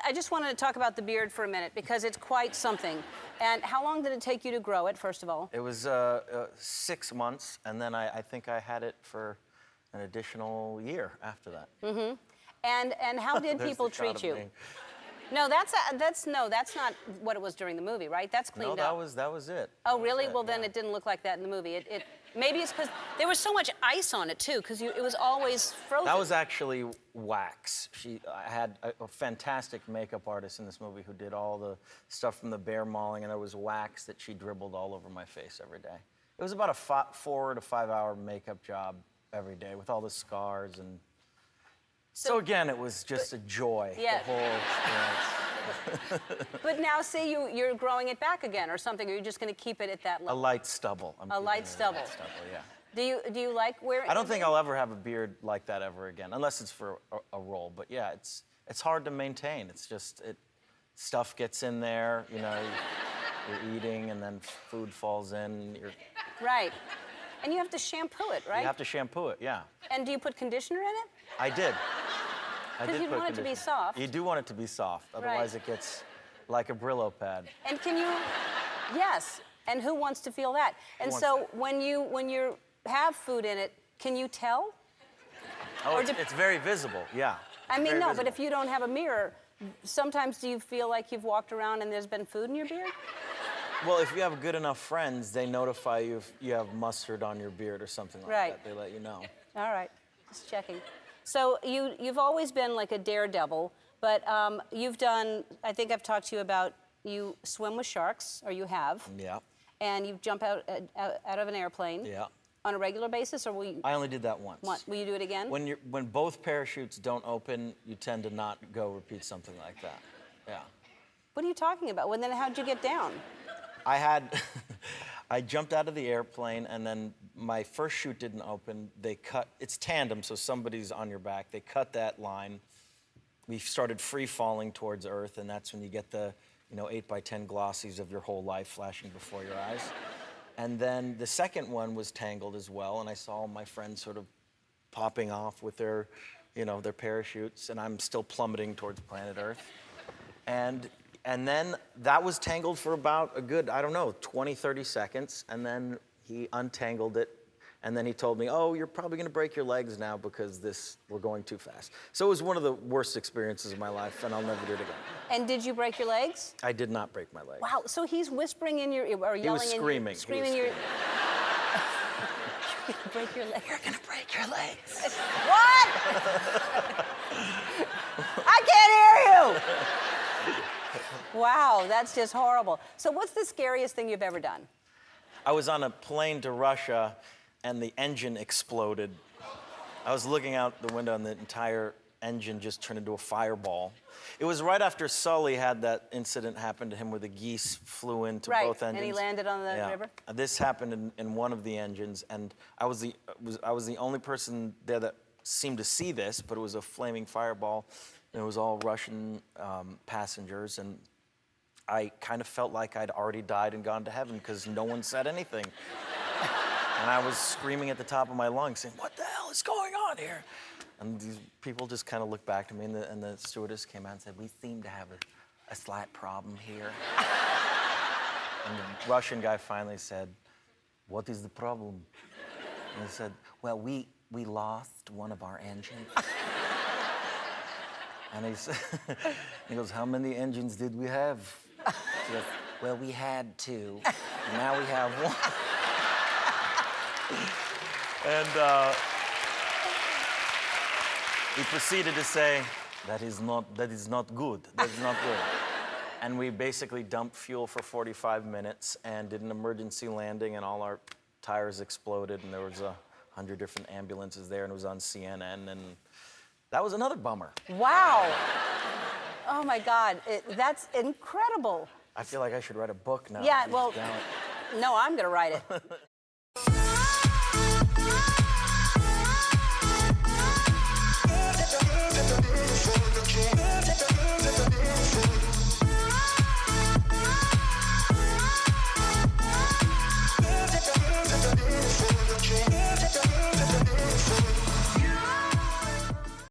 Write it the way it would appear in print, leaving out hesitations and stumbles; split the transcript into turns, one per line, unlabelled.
I just wanted to talk about the beard for a minute because it's quite something. And how long did it take you to grow it, first of all?
It was 6 months, and then I think I had it for an additional year after that.
Mm-hmm. And how did people treat you? No, that's not what it was during the movie, right? That's cleaned
up.
No,
that was it.
Oh, really? Well, then it didn't look like that in the movie. Maybe it's because there was so much ice on it too, because it was always frozen.
That was actually wax. I had a fantastic makeup artist in this movie who did all the stuff from the bear mauling, and there was wax that she dribbled all over my face every day. It was about a 4 to 5 hour makeup job every day with all the scars and. So again, it was just a joy,
yeah.
The whole experience.
But now, see, you're growing it back again or something, or you're just going to keep it at that level?
A light stubble.
A light stubble.
Yeah.
Do you like wearing?
I don't think I'll ever have a beard like that ever again, unless it's for a role. But yeah, it's hard to maintain. It's just stuff gets in there. You know, you're eating, and then food falls in.
Right. And you have to shampoo it, right?
You have to shampoo it, yeah.
And do you put conditioner in it?
I did.
Because you want it to be soft.
You do want it to be soft, otherwise it gets like a Brillo pad.
And can you? Yes. And who wants to feel that? And so when you have food in it, can you tell?
Oh, it's very visible, yeah.
I mean, no, but if you don't have a mirror, sometimes do you feel like you've walked around and there's been food in your beard?
Well, if you have good enough friends, they notify you if you have mustard on your beard or something like that. They let you know.
All right, just checking. So you've always been like a daredevil, but you've done, I think I've talked to you about, you swim with sharks, or you have.
Yeah.
And you jump out of an airplane.
Yeah.
On a regular basis, or will you?
I only did that once.
Will you do it again?
When both parachutes don't open, you tend to not go repeat something like that. Yeah.
What are you talking about? Well, then how'd you get down?
I jumped out of the airplane, and then my first chute didn't open. It's tandem, so somebody's on your back. They cut that line. We started free falling towards Earth, and that's when you get the 8x10 glossies of your whole life flashing before your eyes. And then the second one was tangled as well, and I saw my friends sort of popping off with their parachutes, and I'm still plummeting towards planet Earth. And then that was tangled for about a good, 20, 30 seconds. And then he untangled it. And then he told me, oh, you're probably going to break your legs now because we're going too fast. So it was one of the worst experiences of my life, and I'll never do it again.
And did you break your legs?
I did not break my legs.
Wow, so he's whispering in your ear, or yelling in your...
He was screaming.
Screaming your... You're going to break your legs.
You're going to break your legs.
What? I can't hear you! Wow, that's just horrible. So what's the scariest thing you've ever done?
I was on a plane to Russia, and the engine exploded. I was looking out the window, and the entire engine just turned into a fireball. It was right after Sully had that incident happen to him where the geese flew into both engines.
Right, and he landed on the river?
This happened in one of the engines, and I was the only person there that seemed to see this, but it was a flaming fireball. And it was all Russian passengers, and I kind of felt like I'd already died and gone to heaven because no one said anything. And I was screaming at the top of my lungs, saying, what the hell is going on here? And these people just kind of looked back to me, and the stewardess came out and said, we seem to have a slight problem here. And the Russian guy finally said, what is the problem? And he said, well, we lost one of our engines. And he goes, how many engines did we have? She goes, well, we had 2, and now we have 1. And he proceeded to say, that is not good. That is not good. And we basically dumped fuel for 45 minutes and did an emergency landing, and all our tires exploded, and there was 100 different ambulances there, and it was on CNN, and that was another bummer.
Wow. Oh, my God. That's incredible.
I feel like I should write a book now.
Yeah, well, no, I'm going to write it.